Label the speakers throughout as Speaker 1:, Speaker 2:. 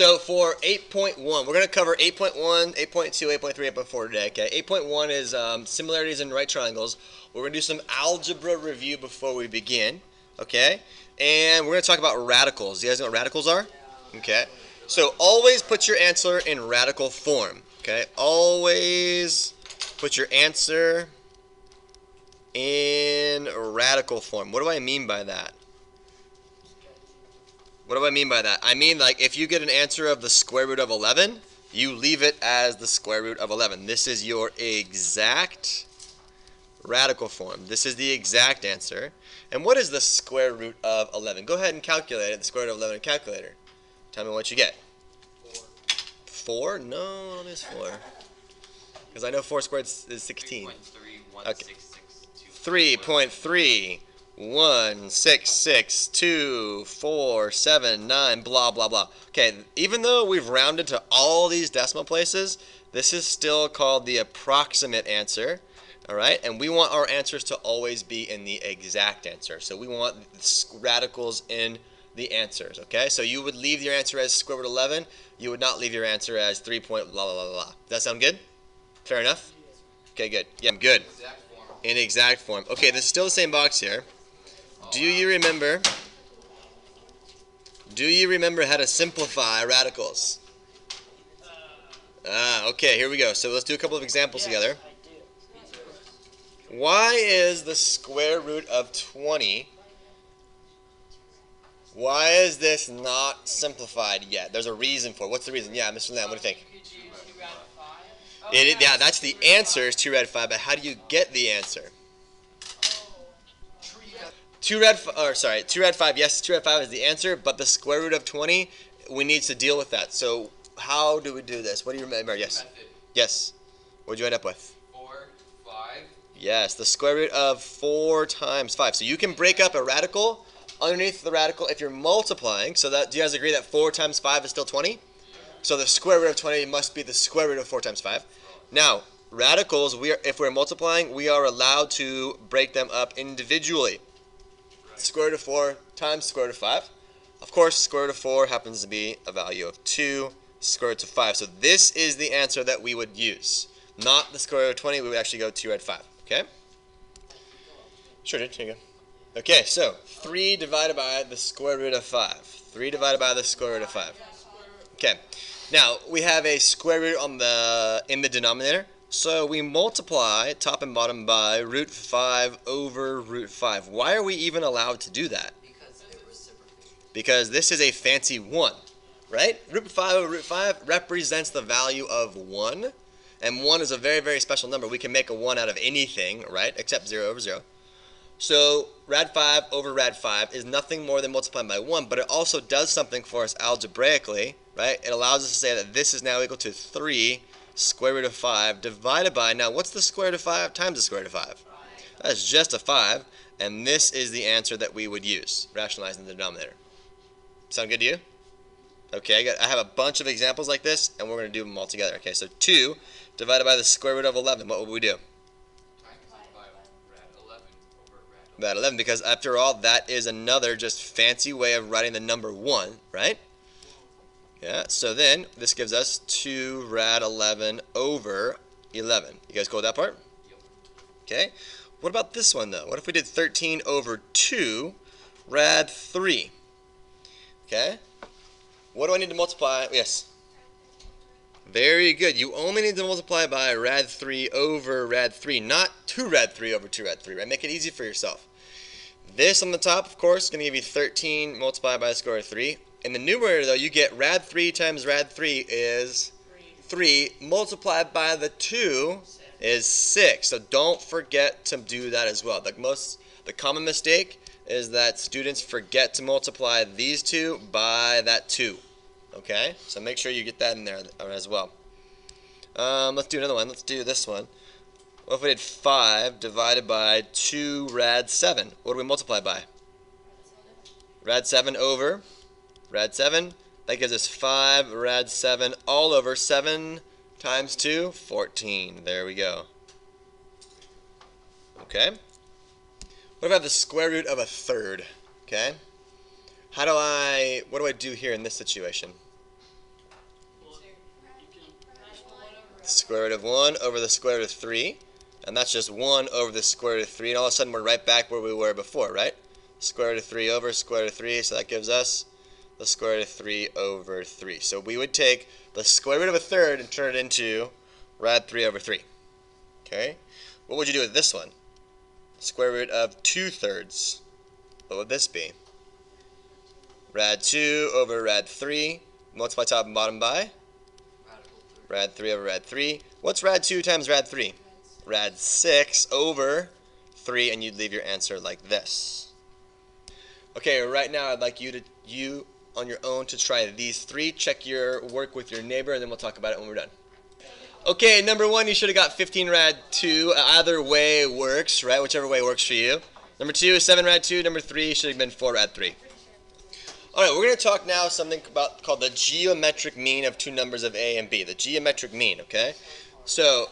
Speaker 1: So for 8.1, we're going to cover 8.1, 8.2, 8.3, 8.4 today. Okay, 8.1 is similarities in right triangles. We're going to do some algebra review before we begin. Okay, and we're going to talk about radicals. You guys know what radicals are? Okay, so always put your answer in radical form. Okay, always put your answer in radical form. What do I mean by that? What do I mean by that? I mean, like, if you get an answer of the square root of 11, you leave it as the square root of 11. This is your exact radical form. This is the exact answer. And what is the square root of 11? Go ahead and calculate it, the square root of 11 in a calculator. Tell me what you get. 4? No, it is 4. Because I know 4 squared is 16. 3.31662. Okay. 3.3166247, blah, blah, blah. Okay, even though we've rounded to all these decimal places, this is still called the approximate answer, all right? And we want our answers to always be in the exact answer. So we want radicals in the answers, okay? So you would leave your answer as square root 11. You would not leave your answer as 3 point blah, blah, blah, blah. Does that sound good? Fair enough? Okay, good. Yeah, good. In exact form. Okay, this is still the same box here. Do you remember how to simplify radicals? Okay, here we go. So let's do a couple of examples together. Why is the square root of 20, why is this not simplified yet? There's a reason for it. What's the reason? Yeah, Mr. Lamb, what do you think? Yeah, that's the answer is 2 rad 5, but how do you get the answer? 2 rad 5, yes, 2 rad 5 is the answer, but the square root of 20, we need to deal with that. So how do we do this? What do you remember? Yes. Method. Yes. What did you end up with?
Speaker 2: 4, 5.
Speaker 1: Yes, the square root of 4 times 5. So you can break up a radical underneath the radical if you're multiplying. So that, do you guys agree that 4 times 5 is still 20? So the square root of 20 must be the square root of 4 times 5. Now, radicals, if we're multiplying, we are allowed to break them up individually. Square root of 4 times square root of 5. Of course, square root of 4 happens to be a value of 2, square root of 5. So this is the answer that we would use. Not the square root of 20, we would actually go 2 rad 5. Okay? Sure did. Here you go. Okay, so 3 divided by the square root of 5. 3 divided by the square root of 5. Okay. Now, we have a square root in the denominator. So we multiply top and bottom by root 5 over root 5. Why are we even allowed to do that?
Speaker 3: Because they're reciprocated.
Speaker 1: Because this is a fancy 1, right? Root 5 over root 5 represents the value of 1. And 1 is a very, very special number. We can make a 1 out of anything, right? Except 0 over 0. So rad 5 over rad 5 is nothing more than multiplying by 1, but it also does something for us algebraically, right? It allows us to say that this is now equal to 3 square root of 5 divided by, now what's the square root of 5 times the square root of 5? That's just a 5, and this is the answer that we would use, rationalizing the denominator. Sound good to you? Okay, I have a bunch of examples like this, and we're going to do them all together. Okay, so 2 divided by the square root of 11, what would we do? Rad 11, because after all, that is another just fancy way of writing the number 1, right? Yeah, so then this gives us 2 rad 11 over 11. You guys cool with that part?
Speaker 2: Yep.
Speaker 1: Okay. What about this one, though? What if we did 13 over 2 rad 3? Okay. What do I need to multiply? Yes. Very good. You only need to multiply by rad 3 over rad 3, not 2 rad 3 over 2 rad 3, right? Make it easy for yourself. This on the top, of course, is going to give you 13 multiplied by the square root of 3. In the numerator, though, you get rad 3 times rad 3 is 3 multiplied by the 2 is 6. So don't forget to do that as well. The common mistake is that students forget to multiply these two by that 2. Okay? So make sure you get that in there as well. Let's do another one. Let's do this one. What if we did 5 divided by 2 rad 7? What do we multiply by? Rad 7 over rad 7. That gives us 5 rad 7 all over 7 times 2, 14. There we go. Okay. What about the square root of a third? Okay. What do I do here in this situation? Square root of 1 over the square root of 3. And that's just 1 over the square root of 3. And all of a sudden we're right back where we were before, right? Square root of 3 over square root of 3. So that gives us the square root of 3 over 3. So we would take the square root of a third and turn it into rad 3 over 3. Okay? What would you do with this one? Square root of 2/3. What would this be? Rad 2 over rad 3. Multiply top and bottom by? Rad 3 over rad 3. What's rad 2 times rad 3? Rad 6 over 3, and you'd leave your answer like this. Okay, right now I'd like you on your own to try these three. Check your work with your neighbor, and then we'll talk about it when we're done. Okay, number 1, you should have got 15 rad 2. Either way works, right? Whichever way works for you. Number 2 is 7 rad 2. Number 3 should have been 4 rad 3. All right, we're going to talk now something called the geometric mean of two numbers of A and B. The geometric mean, okay? So,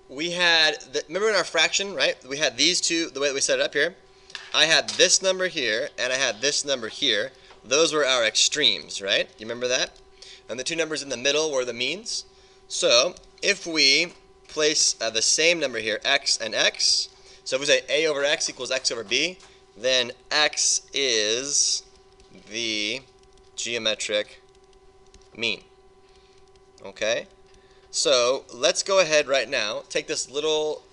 Speaker 1: we had, remember in our fraction, right? We had these two, the way that we set it up here. I had this number here, and I had this number here. Those were our extremes, right? You remember that? And the two numbers in the middle were the means. So, if we place the same number here, x and x, so if we say a over x equals x over b, then x is the geometric mean. Okay? So let's go ahead right now, take this little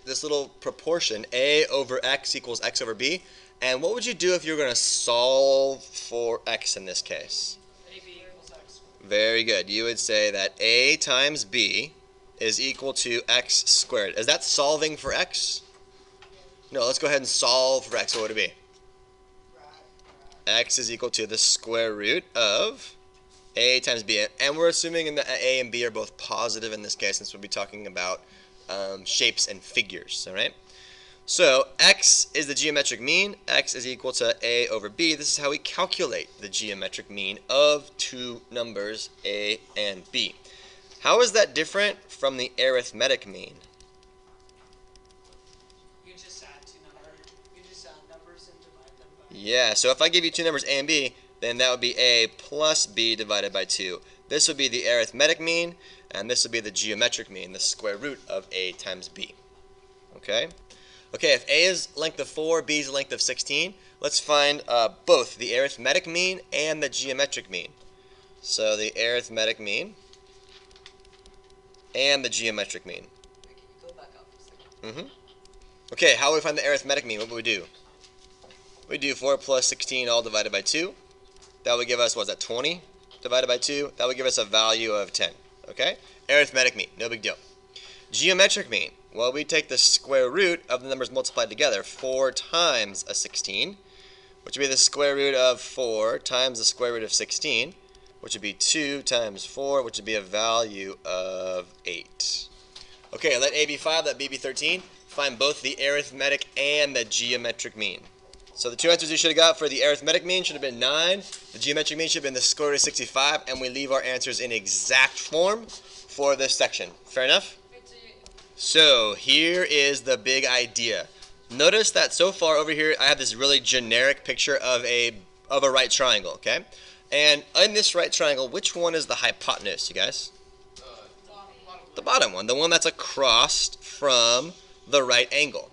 Speaker 1: proportion, a over x equals x over b, and what would you do if you were going to solve for x in this case?
Speaker 2: AB equals x.
Speaker 1: Very good. You would say that a times b is equal to x squared. Is that solving for x? No, let's go ahead and solve for x. What would it be? X is equal to the square root of a times b. And we're assuming that a and b are both positive in this case, since we'll be talking about shapes and figures. All right? So x is the geometric mean. X is equal to a over b. This is how we calculate the geometric mean of two numbers, a and b. How is that different from the arithmetic mean?
Speaker 2: You just add numbers and divide them by.
Speaker 1: Yeah, so if I give you two numbers a and b, then that would be a plus b divided by 2. This would be the arithmetic mean, and this would be the geometric mean, the square root of a times b. Okay? Okay, if a is length of 4, b is length of 16, let's find both the arithmetic mean and the geometric mean. So the arithmetic mean and the geometric mean.
Speaker 3: Can you go back up for a second?
Speaker 1: Okay, how would we find the arithmetic mean? What would we do? We do 4 plus 16 all divided by 2. That would give us, what's that, 20 divided by 2? That would give us a value of 10. Okay? Arithmetic mean, no big deal. Geometric mean, well, we take the square root of the numbers multiplied together. 4 times a 16, which would be the square root of 4 times the square root of 16, which would be 2 times 4, which would be a value of 8. Okay, let A be 5, let B be 13. Find both the arithmetic and the geometric mean. So the two answers you should have got for the arithmetic mean should have been 9. The geometric mean should have been the square root of 65, and we leave our answers in exact form for this section. Fair enough? So here is the big idea. Notice that so far over here I have this really generic picture of a right triangle, okay? And in this right triangle, which one is the hypotenuse, you guys? The bottom one, the one that's across from the right angle.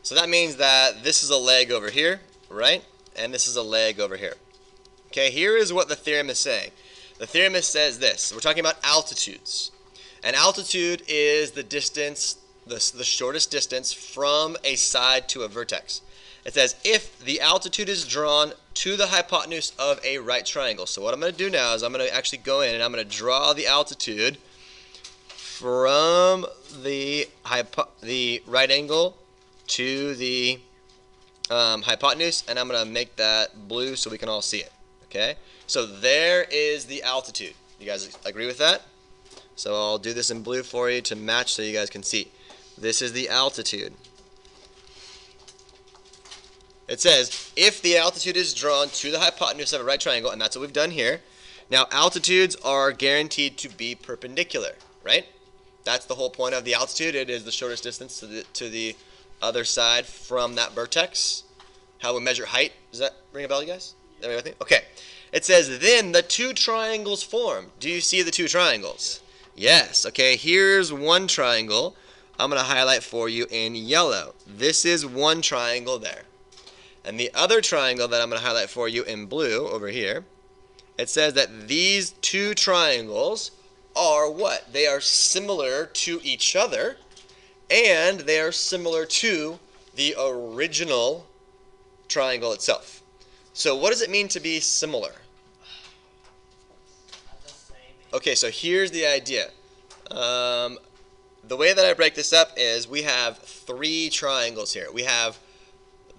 Speaker 1: So that means that this is a leg over here, right? And this is a leg over here. Okay, here is what the theorem is saying. The theorem says this. We're talking about altitudes. And altitude is the distance, the shortest distance from a side to a vertex. It says if the altitude is drawn to the hypotenuse of a right triangle. So what I'm going to do now is I'm going to actually go in and I'm going to draw the altitude from the right angle to the hypotenuse, and I'm going to make that blue so we can all see it. Okay? So there is the altitude. You guys agree with that? So I'll do this in blue for you to match so you guys can see. This is the altitude. It says if the altitude is drawn to the hypotenuse of a right triangle, and that's what we've done here. Now altitudes are guaranteed to be perpendicular, right? That's the whole point of the altitude. It is the shortest distance to the other side from that vertex. How we measure height. Does that ring a bell, you guys? Everybody with me? Okay. It says then the two triangles form. Do you see the two triangles? Yes. Okay, here's one triangle. I'm going to highlight for you in yellow. This is one triangle there. And the other triangle that I'm going to highlight for you in blue over here, it says that these two triangles are what? They are similar to each other, and they are similar to the original triangle itself. So what does it mean to be similar? Okay, so here's the idea. The way that I break this up is we have three triangles here. We have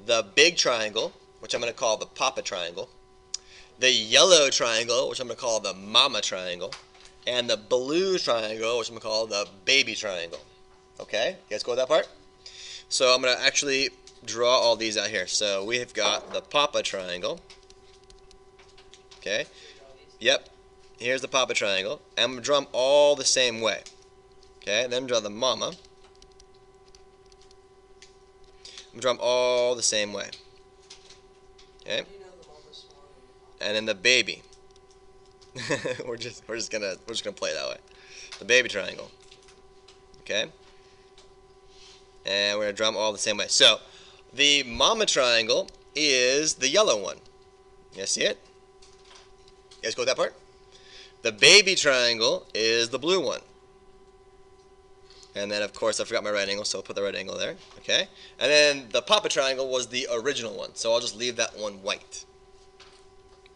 Speaker 1: the big triangle, which I'm going to call the Papa triangle, the yellow triangle, which I'm going to call the Mama triangle, and the blue triangle, which I'm going to call the baby triangle. Okay, you guys go with that part? So I'm going to actually draw all these out here. So we have got the Papa triangle. Okay, yep, here's the Papa triangle. And I'm going to draw them all the same way. Okay, then draw the Mama. I'm going to draw them all the same way. Okay, and then the baby. we're just gonna play that way. The baby triangle. Okay, and we're gonna draw them all the same way. So the Mama triangle is the yellow one. You guys see it? You guys go with that part? The baby triangle is the blue one. And then, of course, I forgot my right angle, so I'll put the right angle there. Okay? And then the Papa triangle was the original one, so I'll just leave that one white.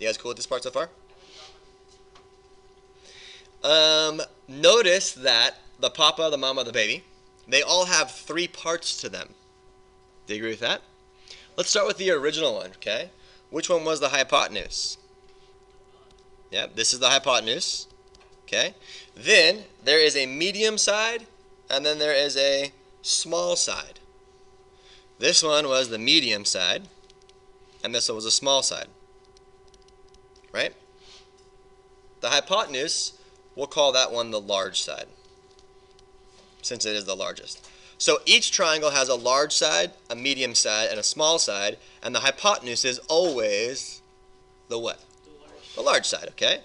Speaker 1: You guys cool with this part so far? Notice that the Papa, the Mama, the baby, they all have three parts to them. Do you agree with that? Let's start with the original one, okay? Which one was the hypotenuse? Yep, this is the hypotenuse. Okay? Then there is a medium side, and then there is a small side. This one was the medium side, and this one was a small side. Right? The hypotenuse, we'll call that one the large side, since it is the largest. So each triangle has a large side, a medium side, and a small side, and the hypotenuse is always the what? The large side, okay?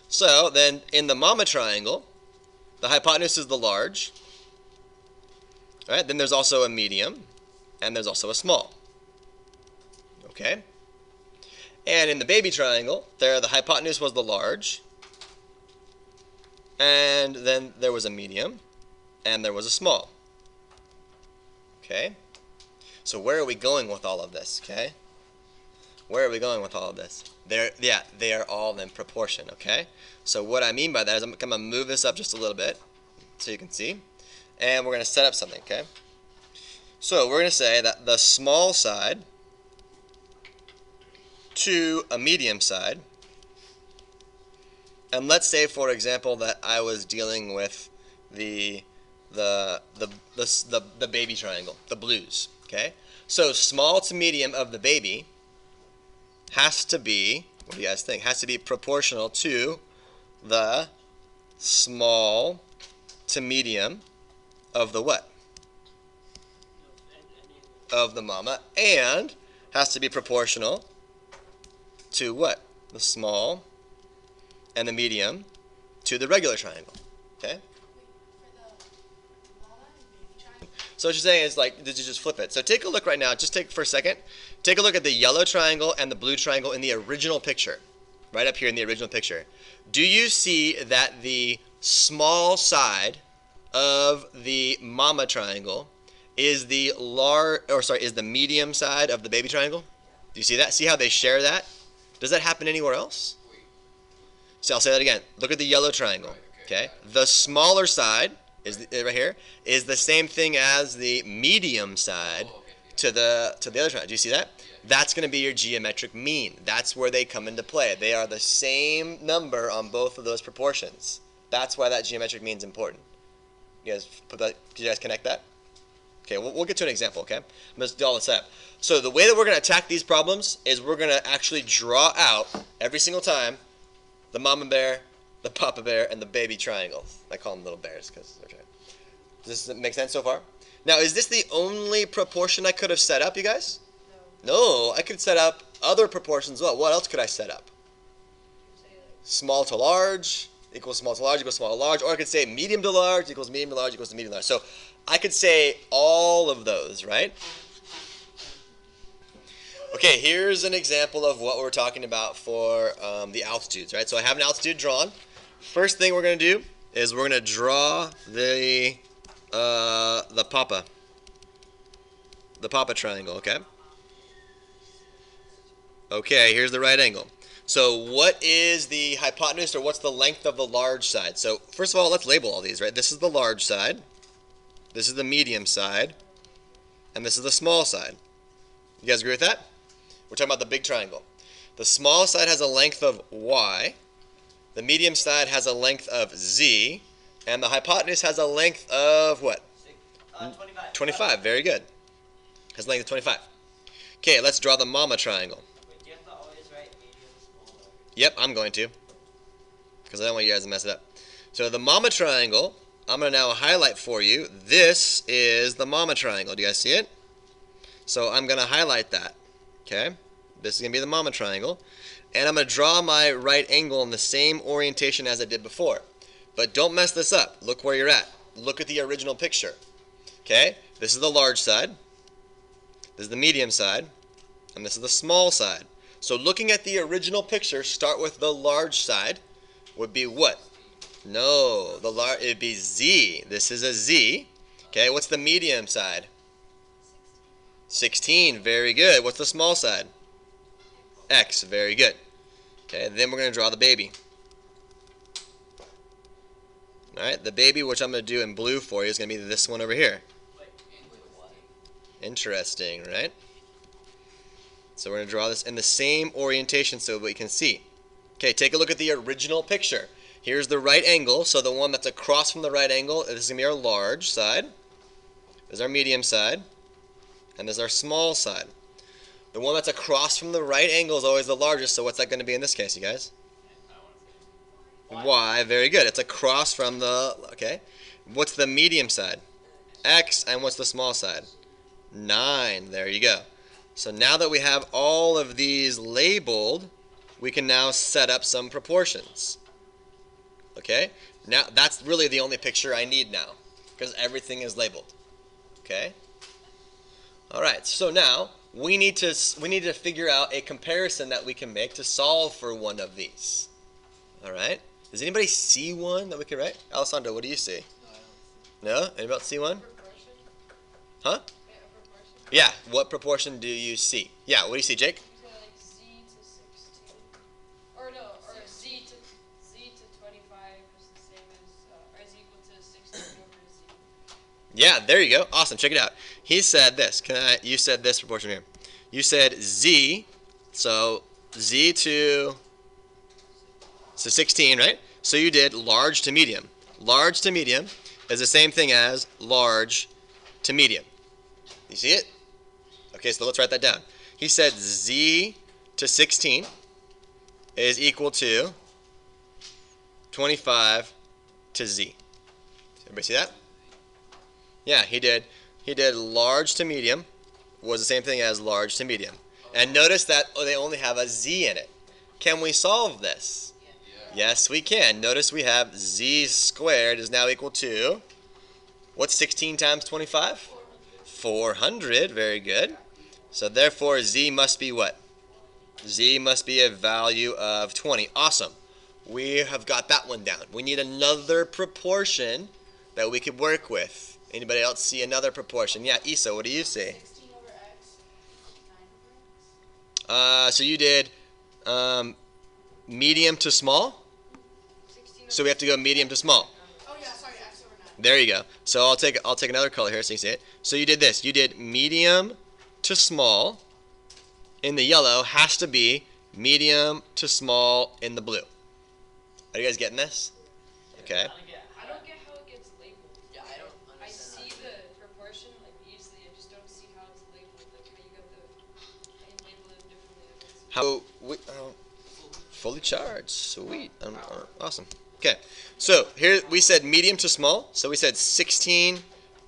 Speaker 1: So then in the Mama triangle, the hypotenuse is the large. Right? Then there's also a medium, and there's also a small. Okay? And in the baby triangle, there the hypotenuse was the large, and then there was a medium, and there was a small. Okay? So where are we going with all of this? Okay? Where are we going with all of this? They are all in proportion, okay? So what I mean by that is I'm going to move this up just a little bit so you can see. And we're going to set up something, okay? So we're going to say that the small side to a medium side, and let's say, for example, that I was dealing with the baby triangle, the blues, okay? So small to medium of the baby has to be, what do you guys think? Has to be proportional to the small to medium of the what? Of the Mama, and has to be proportional to what? The small and the medium to the regular triangle. Okay? So what you're saying is, like, did you just flip it? So take a look right now, just take for a second. Take a look at the yellow triangle and the blue triangle in the original picture. Right up here in the original picture. Do you see that the small side of the Mama triangle is the medium side of the baby triangle? Do you see that? See how they share that? Does that happen anywhere else? So I'll say that again. Look at the yellow triangle. Okay? The smaller side is right here is the same thing as the medium side to the other triangle. Do you see that? That's going to be your geometric mean. That's where they come into play. They are the same number on both of those proportions. That's why that geometric mean is important. You guys put that? Did you guys connect that? Okay, we'll get to an example. Okay, I'm going to do all this up. So the way that we're going to attack these problems is we're going to actually draw out every single time the Mama bear, the Papa bear, and the baby triangles. I call them little bears because they're giant. Does this make sense so far? Now, is this the only proportion I could have set up, you guys? No, I could set up other proportions as well. What else could I set up? Small to large. equals small to large equals small to large, or I could say medium to large equals medium to large equals to medium to large. So I could say all of those, right? Okay, here's an example of what we're talking about for the altitudes, right? So I have an altitude drawn. First thing we're going to do is we're going to draw the papa triangle, okay? Okay, here's the right angle. So what is the hypotenuse, or what's the length of the large side? So first of all, let's label all these, right? This is the large side, this is the medium side, and this is the small side. You guys agree with that? We're talking about the big triangle. The small side has a length of y, the medium side has a length of z, and the hypotenuse has a length of what?
Speaker 3: 25.
Speaker 1: 25, very good. Has a length of 25. Okay, let's draw the mama triangle.
Speaker 3: Wait, do you have to always write medium, small, large?
Speaker 1: Yep, I'm going to, because I don't want you guys to mess it up. So the mama triangle, I'm going to now highlight for you. This is the mama triangle. Do you guys see it? So I'm going to highlight that. Okay, this is going to be the mama triangle. And I'm going to draw my right angle in the same orientation as I did before. But don't mess this up. Look where you're at. Look at the original picture. Okay, this is the large side. This is the medium side. And this is the small side. So looking at the original picture, start with the large side. Would be what? No, it would be Z. This is a Z. Okay, what's the medium side? 16. Very good. What's the small side? X. Very good. Okay, then we're going to draw the baby. Alright, the baby, which I'm going to do in blue for you, is going to be this one over here. Interesting, right? So we're going to draw this in the same orientation so we can see. Okay, take a look at the original picture. Here's the right angle, so the one that's across from the right angle, this is going to be our large side. This is our medium side. And this is our small side. The one that's across from the right angle is always the largest, so what's that going to be in this case, you guys? Y. Very good. It's across from the, okay. What's the medium side? X. And what's the small side? 9. There you go. So now that we have all of these labeled, we can now set up some proportions. Okay? Now that's really the only picture I need now, because everything is labeled. Okay? Alright, so now we need to figure out a comparison that we can make to solve for one of these. Alright? Does anybody see one that we can write? Alessandro, what do you see? No? Anybody else see one?
Speaker 2: Proportion?
Speaker 1: Huh?
Speaker 2: Yeah, a proportion.
Speaker 1: Yeah, what proportion do you see? Yeah, what do you see, Jake?
Speaker 2: You say like Z to 16. Or no, or Z to 25 is the same as, or is equal to 16 over Z.
Speaker 1: Yeah, there you go. Awesome. Check it out. He said this. You said this proportion here. You said Z, so Z to 16, right? So you did large to medium. Large to medium is the same thing as large to medium. You see it? Okay, so let's write that down. He said Z to 16 is equal to 25 to Z. Everybody see that? Yeah, he did. He did large to medium was the same thing as large to medium. And notice that they only have a Z in it. Can we solve this? Yes, we can. Notice we have Z squared is now equal to, what's 16 times 25? 400. Very good. So therefore Z must be what? Z must be a value of 20. Awesome. We have got that one down. We need another proportion that we could work with. Anybody else see another proportion? Yeah, Issa, what do you see?
Speaker 2: 16 over X, 9 over X.
Speaker 1: So you did medium to small?
Speaker 2: 16
Speaker 1: So we have to go medium to small.
Speaker 2: Oh yeah, sorry, X over 9.
Speaker 1: There you go. So I'll take another color here so you see it. So you did this. You did medium to small in the yellow has to be medium to small in the blue. Are you guys getting this? Okay.
Speaker 2: I don't get how it gets labeled.
Speaker 3: Yeah, I don't
Speaker 2: I
Speaker 3: understand.
Speaker 2: see the proportion like easily, I just don't see how it's labeled, like how you got how you label it differently.
Speaker 1: How we fully charged. Sweet. Awesome. Okay. So here we said medium to small. So we said 16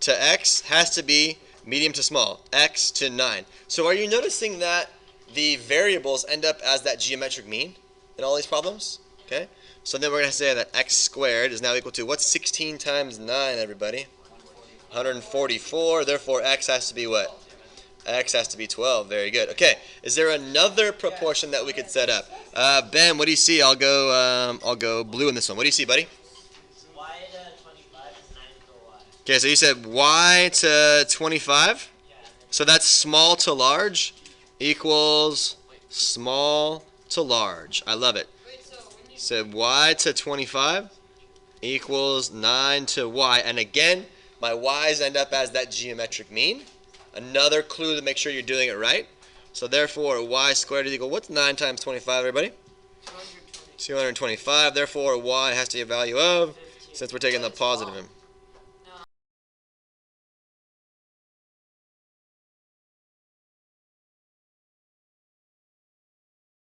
Speaker 1: to X has to be medium to small. X to 9. So are you noticing that the variables end up as that geometric mean in all these problems? Okay. So then we're going to say that x squared is now equal to, what's 16 times 9, everybody? 144. Therefore, x has to be what? X has to be 12. Very good. Okay. Is there another proportion that we could set up? Ben, what do you see? I'll go blue in this one. What do you see, buddy?
Speaker 3: Y to 25 is 9 to the Y.
Speaker 1: Okay, so you said y to 25.
Speaker 3: Yeah.
Speaker 1: So that's small to large equals small to large. I love it.
Speaker 2: Wait, so when you
Speaker 1: So y to 25 equals 9 to y. And again, my y's end up as that geometric mean. Another clue to make sure you're doing it right. So therefore, y squared is equal, what's 9 times 25, everybody? 225. Therefore, y has to be a value of, since we're taking the positive in.